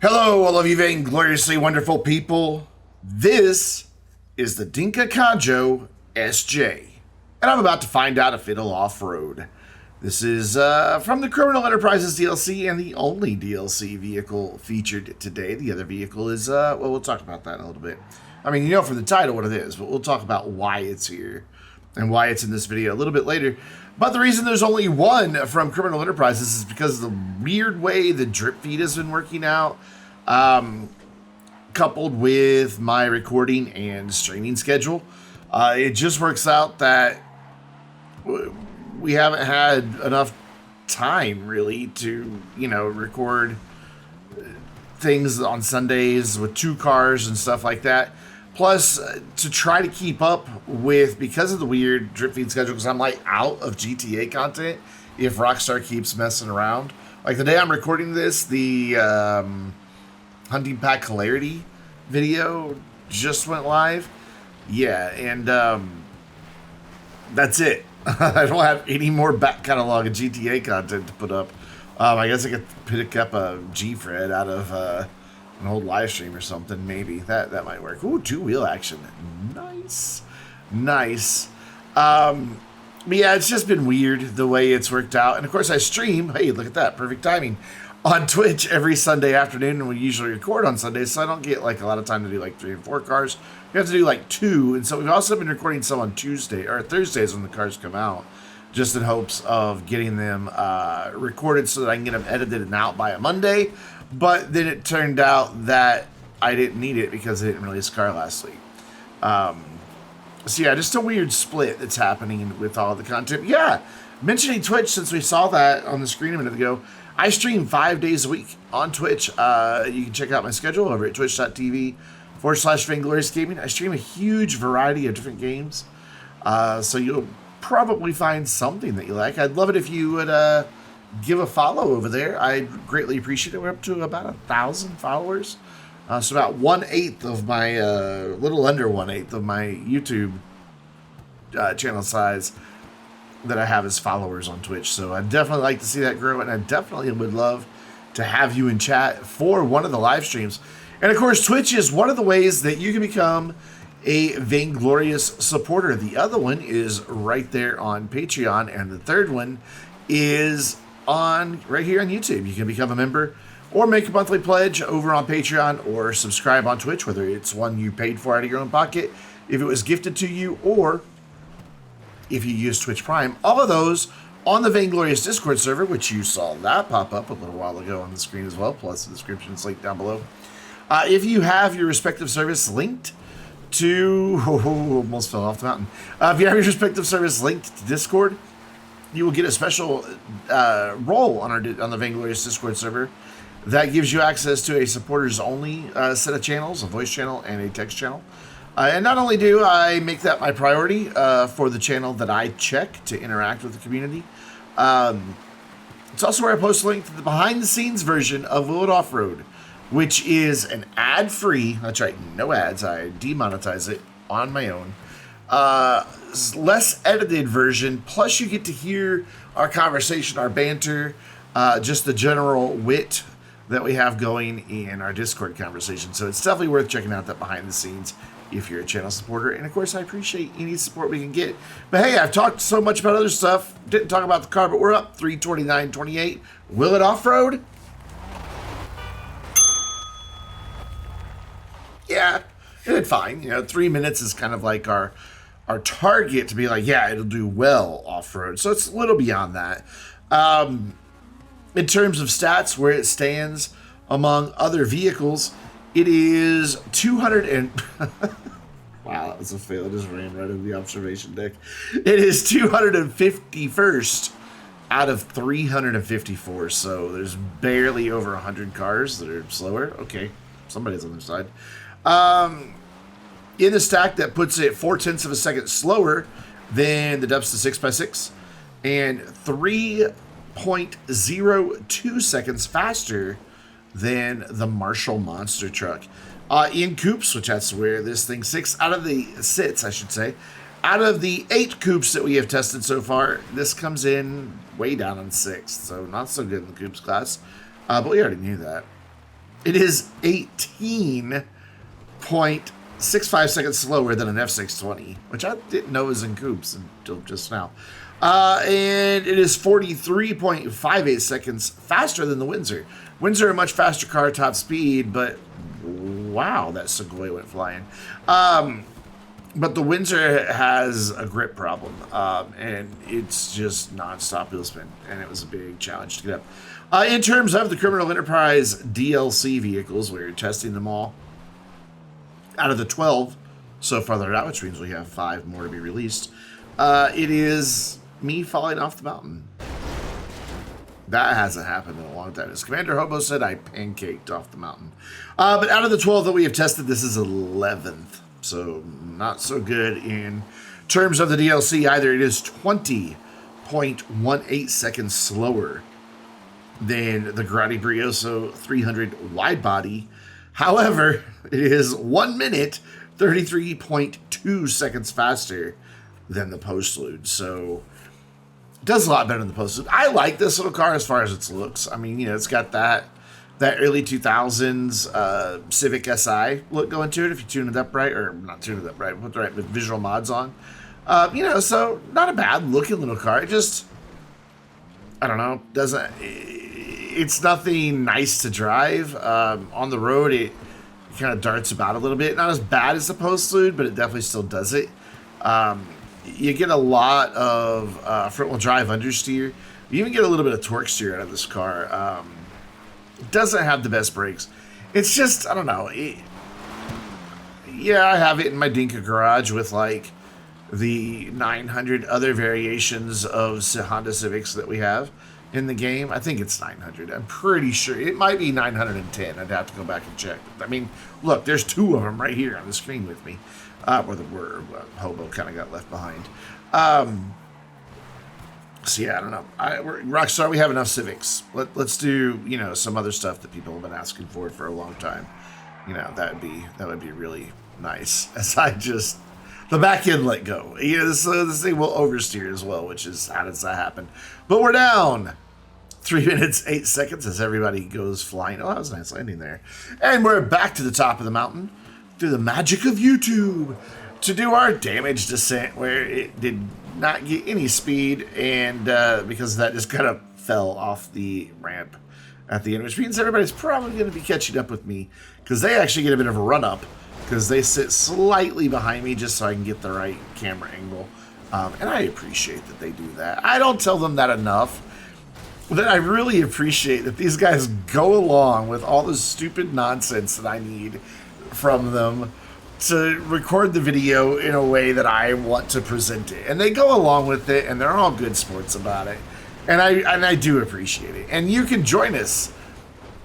Hello, all of you vaingloriously wonderful people. This is the Dinka Kanjo SJ, and I'm about to find out if it'll off-road. This is from the Criminal Enterprises DLC and the only DLC vehicle featured today. The other vehicle is, well, we'll talk about that in a little bit. I mean, you know from the title what it is, but we'll talk about why it's here and why it's in this video a little bit later. But the reason there's only one from Criminal Enterprises is because of the weird way the drip feed has been working out, coupled with my recording and streaming schedule. It just works out that we haven't had enough time really to, record things on Sundays with two cars and stuff like that. Plus, to try to keep up with, because of the weird drip feed schedule, because I'm like out of GTA content if Rockstar keeps messing around. Like the day I'm recording this, the Hunting Pack Hilarity video just went live. Yeah, and that's it. I don't have any more back catalog of GTA content to put up. I guess I could pick up a G-Fred out of an old live stream or something, maybe. That might work. Ooh, two-wheel action. Nice. But yeah, it's just been weird the way it's worked out. And of course I stream, hey, look at that, perfect timing, on Twitch every Sunday afternoon, and we usually record on Sundays, so I don't get like a lot of time to do like 3 and 4 cars. We have to do like 2, and so we've also been recording some on Tuesday or Thursdays when the cars come out, just in hopes of getting them recorded so that I can get them edited and out by a Monday. But then it turned out that I didn't need it because I didn't release a car last week. So yeah, just a weird split that's happening with all the content. Yeah, mentioning Twitch, since we saw that on the screen a minute ago, I stream 5 days a week on Twitch. You can check out my schedule over at twitch.tv/Vainglorious Gaming. I stream a huge variety of different games. So you'll probably find something that you like. I'd love it if you would give a follow over there. I'd greatly appreciate it. We're up to about 1,000 followers. So about 1/8 of my, little under 1/8 of my YouTube channel size that I have as followers on Twitch. So I'd definitely like to see that grow, and I definitely would love to have you in chat for one of the live streams. And of course, Twitch is one of the ways that you can become a Vainglorious supporter. The other one is right there on Patreon, and the third one is on right here on YouTube. You can become a member or make a monthly pledge over on Patreon, or subscribe on Twitch, whether it's one you paid for out of your own pocket, if it was gifted to you, or if you use Twitch Prime. All of those on the Vainglorious Discord server, which you saw that pop up a little while ago on the screen as well, plus the description is linked down below. If you have your respective service linked to, almost fell off the mountain. If you have your respective service linked to Discord, you will get a special role on the Vainglorious Discord server that gives you access to a supporters only set of channels, a voice channel and a text channel. And not only do I make that my priority for the channel that I check to interact with the community, it's also where I post a link to the behind the scenes version of Will It Offroad, which is an ad-free, that's right, no ads, I demonetize it on my own, less edited version, plus you get to hear our conversation, our banter, just the general wit that we have going in our Discord conversation. So it's definitely worth checking out that behind the scenes if you're a channel supporter. And of course, I appreciate any support we can get. But hey, I've talked so much about other stuff, didn't talk about the car, but we're up 329.28. Will it off-road? Yeah, it did fine. 3 minutes is kind of like our target to be like, yeah, it'll do well off-road. So it's a little beyond that. In terms of stats, where it stands among other vehicles, it is 200 and... Wow, that was a fail. It just ran right over the observation deck. It is 251st out of 354, so there's barely over 100 cars that are slower. Okay, somebody's on their side. In the stack, that puts it 0.4 of a second slower than the Dubsta 6x6 and 3.02 seconds faster than the Marshall Monster Truck. In coupes, which that's where this thing sits out of the 8 coupes that we have tested so far, this comes in way down on 6th, so not so good in the coupes class. But we already knew that. It is 18.65 seconds slower than an F620, which I didn't know was in coupes until just now. And it is 43.58 seconds faster than the Windsor. Windsor, a much faster car, top speed, but wow, that Sequoia went flying. But the Windsor has a grip problem, and it's just nonstop wheel spin, and it was a big challenge to get up. In terms of the Criminal Enterprise DLC vehicles, we're testing them all. Out of the 12 so far that are out, which means we have 5 more to be released, it is me falling off the mountain. That hasn't happened in a long time. As Commander Hobo said, I pancaked off the mountain. But out of the 12 that we have tested, this is 11th. So not so good in terms of the DLC either. It is 20.18 seconds slower than the Grotti Brioso 300 wide body. However, it is 1 minute, 33.2 seconds faster than the Postlude. So it does a lot better than the Postlude. I like this little car as far as its looks. I mean, it's got that early 2000s Civic Si look going to it if you tune it up right, or not tune it up right, put the right visual mods on. So not a bad looking little car. It just, I don't know, it's nothing nice to drive. On the road, it kind of darts about a little bit. Not as bad as the Postlude, but it definitely still does it. You get a lot of front-wheel drive understeer. You even get a little bit of torque steer out of this car. It doesn't have the best brakes. It's just, I don't know. I have it in my Dinka garage with like the 900 other variations of Honda Civics that we have in the game. I think it's 900. I'm pretty sure. It might be 910. I'd have to go back and check. I mean, look, there's 2 of them right here on the screen with me. Hobo kind of got left behind. So yeah, I don't know. Rockstar, we have enough Civics. Let's do some other stuff that people have been asking for a long time. That would be really nice. As the back end let go. This thing will oversteer as well, which is how does that happen? But we're down 3 minutes 8 seconds as everybody goes flying. Oh, that was a nice landing there. And we're back to the top of the mountain through the magic of YouTube to do our damage descent, where it did not get any speed, and because of that just kind of fell off the ramp at the end, which means everybody's probably going to be catching up with me because they actually get a bit of a run up because they sit slightly behind me just so I can get the right camera angle, and I appreciate that they do that. I don't tell them that enough, but I really appreciate that these guys go along with all the stupid nonsense that I need from them to record the video in a way that I want to present it. And they go along with it, and they're all good sports about it. And I do appreciate it. And you can join us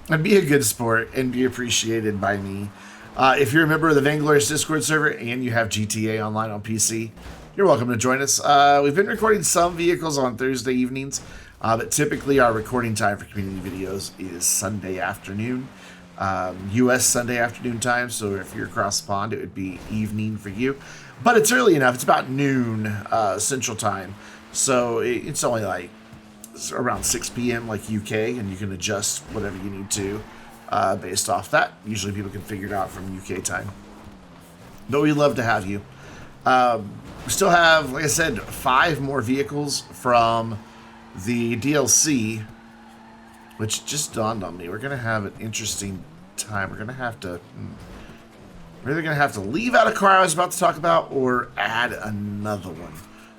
and be a good sport and be appreciated by me. If you're a member of the Vainglorious Discord server and you have GTA Online on PC, you're welcome to join us. We've been recording some vehicles on Thursday evenings, but typically our recording time for community videos is Sunday afternoon. U.S. Sunday afternoon time, so if you're across the pond, it would be evening for you. But it's early enough. It's about noon Central Time, so it's only like around 6 p.m. like UK, and you can adjust whatever you need to based off that. Usually people can figure it out from UK time. But we'd love to have you. We still have, like I said, 5 more vehicles from the DLC, which just dawned on me. We're going to have an interesting time. We're going to have to... We're either going to have to leave out a car I was about to talk about or add another one.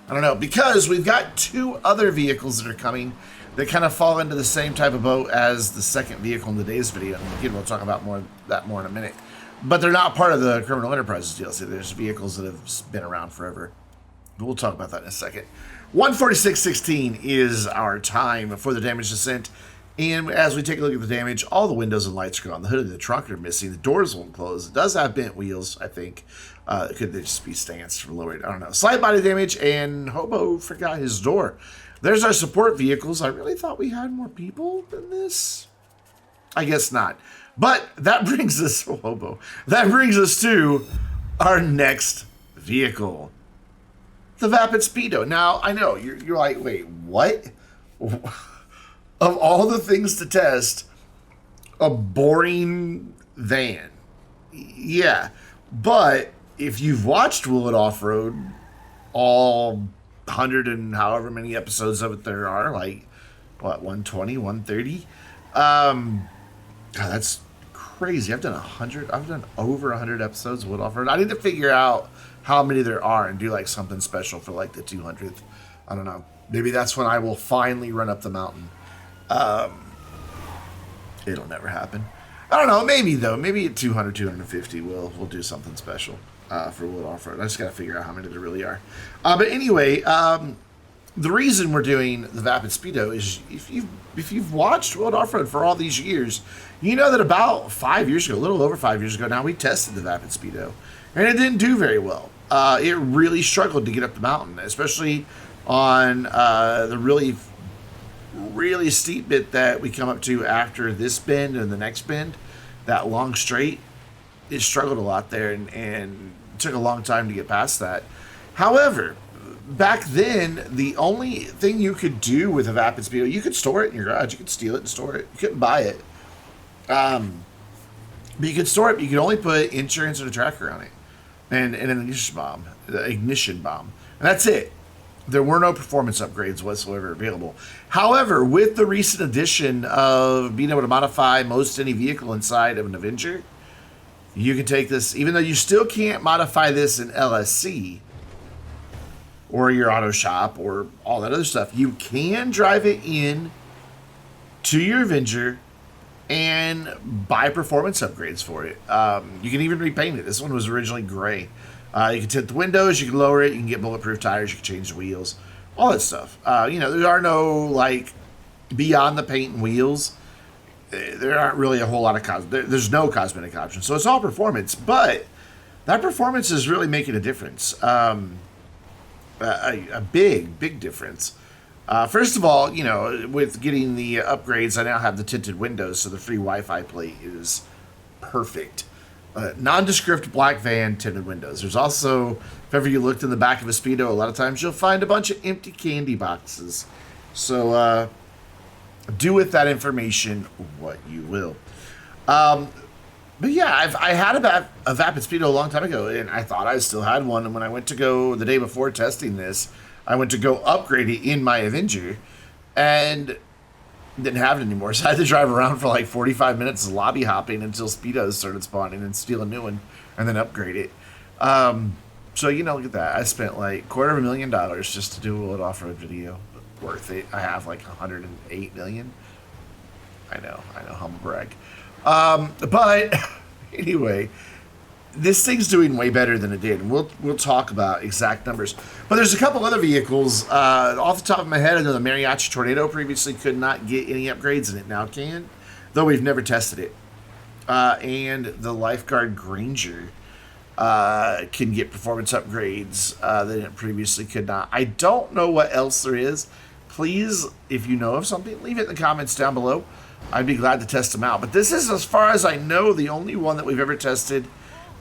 I don't know, because we've got 2 other vehicles that are coming that kind of fall into the same type of boat as the second vehicle in today's video. And again, we'll talk about that more in a minute. But they're not part of the Criminal Enterprises DLC. There's vehicles that have been around forever. But we'll talk about that in a second. 146.16 is our time for the damage descent. And as we take a look at the damage, all the windows and lights are gone. The hood and the trunk are missing. The doors won't close. It does have bent wheels, I think. Could they just be stanced or lowered? I don't know. Slight body damage, and Hobo forgot his door. There's our support vehicles. I really thought we had more people than this. I guess not. But that brings us, Hobo, that brings us to our next vehicle. The Vapid Speedo. Now, I know, you're like, wait, what? Of all the things to test, a boring van. Yeah. But if you've watched Will It Off-Road, all 100 and however many episodes of it there are, like, what, 120, 130? God, that's crazy. I've done over 100 episodes of Will It Off-Road. I need to figure out how many there are and do, like, something special for, like, the 200th. I don't know. Maybe that's when I will finally run up the mountain. It'll never happen. I don't know. Maybe, though. Maybe at 200, 250, we'll do something special for Will It Off-Road. I just got to figure out how many there really are. But anyway, the reason we're doing the Vapid Speedo is if you've watched Will It Off-Road for all these years, you know that about 5 years ago, a little over 5 years ago now, we tested the Vapid Speedo. And it didn't do very well. It really struggled to get up the mountain, especially on the really steep bit that we come up to after this bend and the next bend, that long straight. It struggled a lot there and it took a long time to get past that. However, back then, the only thing you could do with a Vapid Speedo, you could store it in your garage. You could steal it and store it. You couldn't buy it. But you could store it, but you could only put insurance and a tracker on it. And an ignition bomb. And that's it. There were no performance upgrades whatsoever available. However, with the recent addition of being able to modify most any vehicle inside of an Avenger, you can take this, even though you still can't modify this in LSC or your auto shop or all that other stuff, you can drive it in to your Avenger and buy performance upgrades for it. You can even repaint it. This one was originally gray. You can tint the windows, you can lower it, you can get bulletproof tires, you can change the wheels, all that stuff. There are no, like, beyond the paint and wheels, there aren't really a whole lot of there's no cosmetic options. So it's all performance, but that performance is really making a difference. A big difference. First of all, with getting the upgrades, I now have the tinted windows, so the free Wi-Fi plate is perfect. Nondescript black van, tinted windows. There's also, if ever you looked in the back of a Speedo, a lot of times you'll find a bunch of empty candy boxes. So do with that information what you will. But yeah, I had a Vapid Speedo a long time ago, and I thought I still had one. And when I went to go the day before testing this, I went to go upgrade it in my Avenger, and didn't have it anymore. So I had to drive around for like 45 minutes lobby hopping until Speedos started spawning and steal a new one and then upgrade it. So, look at that. I spent like $250,000 just to do a little off-road video. Worth it. I have like 108 million. I know, humble brag. But anyway, this thing's doing way better than it did, and we'll talk about exact numbers. But there's a couple other vehicles. Off the top of my head, I know the Mariachi Tornado previously could not get any upgrades, and it now can, though we've never tested it. And the Lifeguard Granger can get performance upgrades that it previously could not. I don't know what else there is. Please, if you know of something, leave it in the comments down below. I'd be glad to test them out. But this is, as far as I know, the only one that we've ever tested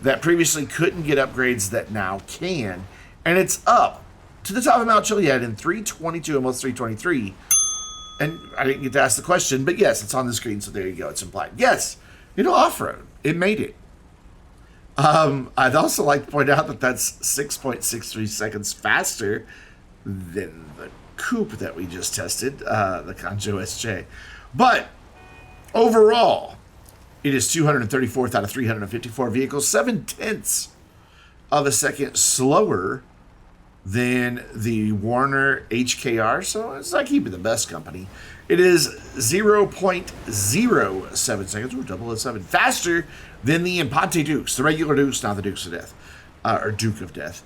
that previously couldn't get upgrades that now can. And it's up to the top of Mount Chiliad in 322, almost 323. And I didn't get to ask the question, but yes, it's on the screen, so there you go. It's implied. Yes, it'll off-road. It made it. I'd also like to point out that that's 6.63 seconds faster than the coupe that we just tested, the Kanjo SJ. But overall, it is 234th out of 354 vehicles, 0.7 of a second slower than the Warner HKR. So it's not keeping the best company. It is 0.07 seconds, or 007, faster than the Impante Dukes, the regular Dukes, not the Dukes of Death, or Duke of Death.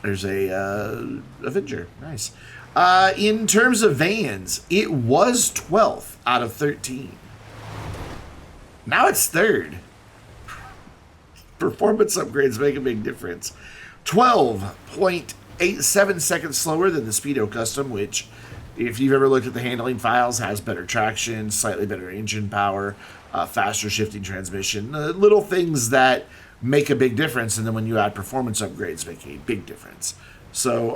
There's a Avenger. Nice. In terms of vans, it was 12th out of 13. Now it's third. Performance upgrades make a big difference. 12.87 seconds slower than the Speedo Custom, which, if you've ever looked at the handling files, has better traction, slightly better engine power, faster shifting transmission, little things that make a big difference, and then when you add performance upgrades, make a big difference. So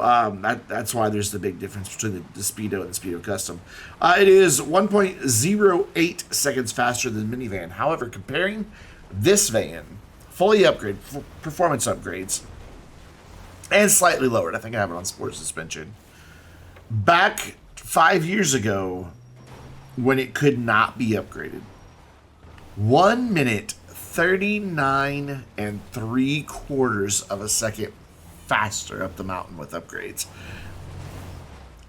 that's why there's the big difference between the Speedo and the Speedo Custom. It is 1.08 seconds faster than the minivan. However, comparing this van, fully upgraded, performance upgrades, and slightly lowered, I think I have it on sport suspension, back 5 years ago when it could not be upgraded, 1 minute 39 3/4 of a second faster up the mountain with upgrades.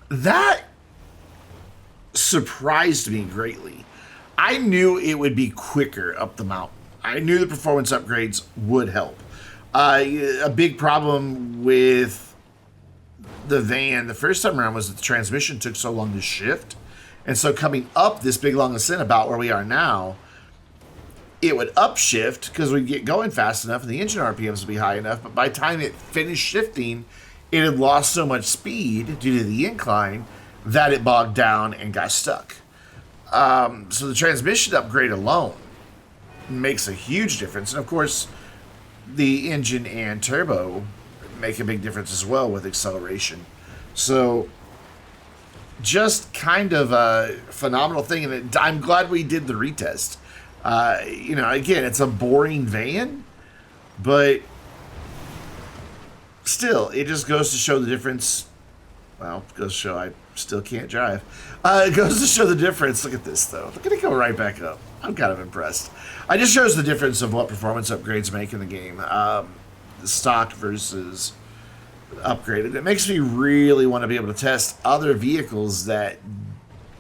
That surprised me greatly. I knew it would be quicker up the mountain. I knew the performance upgrades would help. A big problem with the van the first time around was that the transmission took so long to shift. And so coming up this big long ascent about where we are now, it would upshift because we'd get going fast enough and the engine RPMs would be high enough. But by the time it finished shifting, it had lost so much speed due to the incline that it bogged down and got stuck. So the transmission upgrade alone makes a huge difference. And of course, the engine and turbo make a big difference as well with acceleration. So just kind of a phenomenal thing. And I'm glad we did the retest. Again, it's a boring van, but still, it just goes to show the difference. Well, it goes to show I still can't drive. It goes to show the difference. Look at this, though. Look at it go right back up. I'm kind of impressed. It just shows the difference of what performance upgrades make in the game. Stock versus upgraded. It makes me really want to be able to test other vehicles that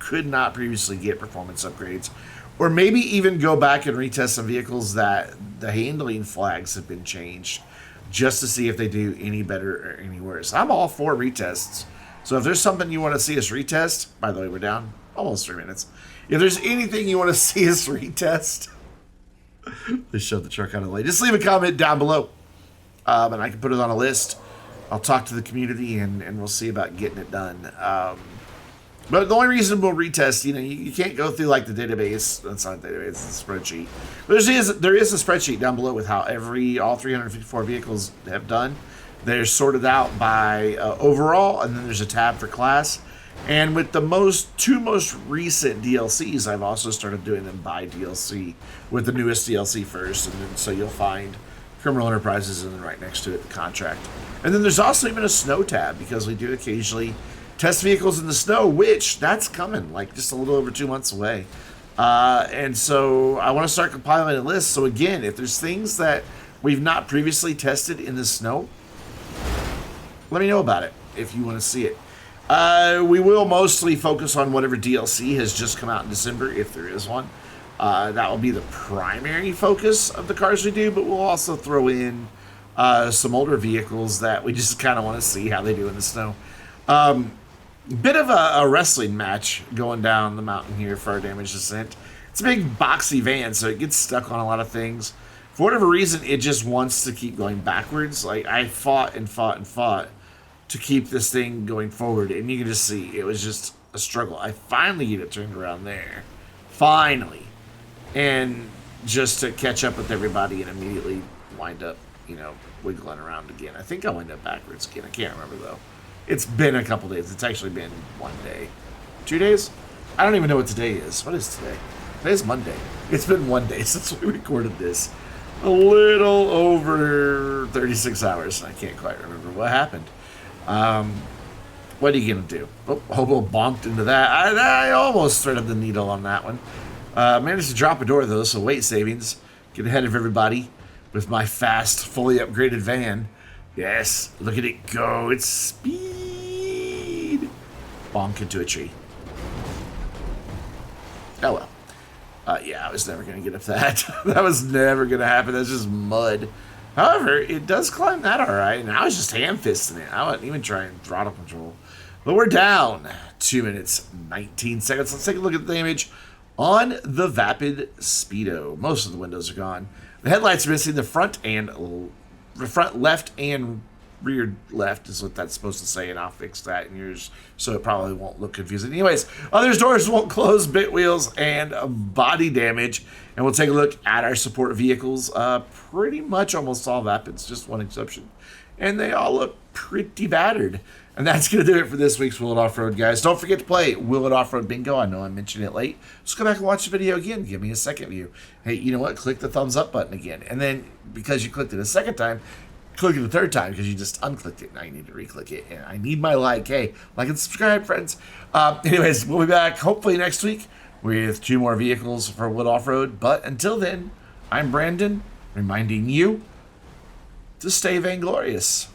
could not previously get performance upgrades. Or maybe even go back and retest some vehicles that the handling flags have been changed just to see if they do any better or any worse. I'm all for retests. So if there's something you want to see us retest, by the way, we're down almost 3 minutes. If there's anything you want to see us retest, they showed the truck out of the way. Just leave a comment down below. And I can put it on a list. I'll talk to the community and we'll see about getting it done. But the only reason we'll retest, you can't go through like the database. That's not a database, it's a spreadsheet. But there is a spreadsheet down below with how all 354 vehicles have done. They're sorted out by overall, and then there's a tab for class. And with the two most recent DLCs, I've also started doing them by DLC, with the newest DLC first, and then so you'll find Criminal Enterprises and then right next to it the contract. And then there's also even a snow tab, because we do occasionally test vehicles in the snow, which that's coming like just a little over 2 months away. And so I want to start compiling a list. So again, if there's things that we've not previously tested in the snow, let me know about it if you want to see it. We will mostly focus on whatever DLC has just come out in December, if there is one. That will be the primary focus of the cars we do, but we'll also throw in some older vehicles that we just kind of want to see how they do in the snow. Bit of a wrestling match going down the mountain here for our damage descent. It's a big boxy van, so it gets stuck on a lot of things. For whatever reason, it just wants to keep going backwards. Like, I fought and fought and fought to keep this thing going forward, and you can just see it was just a struggle. I finally get it turned around there. Finally. And just to catch up with everybody and immediately wind up, wiggling around again. I think I wind up backwards again. I can't remember, though. It's been a couple days. It's actually been 1 day. 2 days? I don't even know what today is. What is today? Today's Monday. It's been 1 day since we recorded this. A little over 36 hours. I can't quite remember what happened. What are you going to do? Oh, Hobo bonked into that. I almost threaded the needle on that one. Managed to drop a door, though, so weight savings. Get ahead of everybody with my fast, fully upgraded van. Yes, look at it go. It's speed. Bonk into a tree. Oh, well. Yeah, I was never going to get up that. That was never going to happen. That's just mud. However, it does climb that all right, and I was just hand-fisting it. I wasn't even trying throttle control. But we're down 2 minutes, 19 seconds. Let's take a look at the damage on the Vapid Speedo. Most of the windows are gone. The headlights are missing. The front left and rear left is what that's supposed to say, and I'll fix that in yours so it probably won't look confusing. Anyways, others doors won't close, bit wheels, and body damage. And we'll take a look at our support vehicles. Pretty much almost all Vapids, just one exception. and they all look pretty battered. And that's going to do it for this week's Will It Off-Road, guys. Don't forget to play Will It Off-Road Bingo. I know I mentioned it late. Just go back and watch the video again. Give me a second view. Hey, you know what? Click the thumbs up button again. And then, because you clicked it a second time, click it a third time because you just unclicked it. Now you need to re-click it. And I need my like. Hey, like and subscribe, friends. Anyways, we'll be back hopefully next week with 2 more vehicles for Will It Off-Road. But until then, I'm Brandon, reminding you to stay vainglorious.